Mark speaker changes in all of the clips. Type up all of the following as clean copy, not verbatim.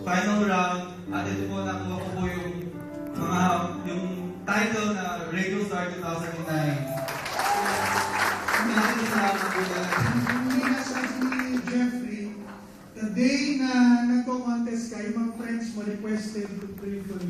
Speaker 1: Final round, at ito po nakuha ko po yung title na Radio Star 2009. Maraming salamat po talaga.
Speaker 2: Hindi na sa ni Jeffrey, the day na nagko-contest ka, yung mga friends mo requested to pray for you.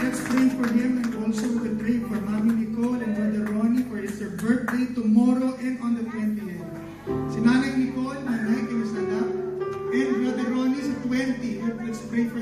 Speaker 2: Let's pray for him, and also we will pray for Mommy Nicole and Brother Ronnie, for it's their birthday tomorrow and on the 20th. Si Nanay Nicole, Nanay, can you stand up? And Brother Ronnie sa 20. Let's pray for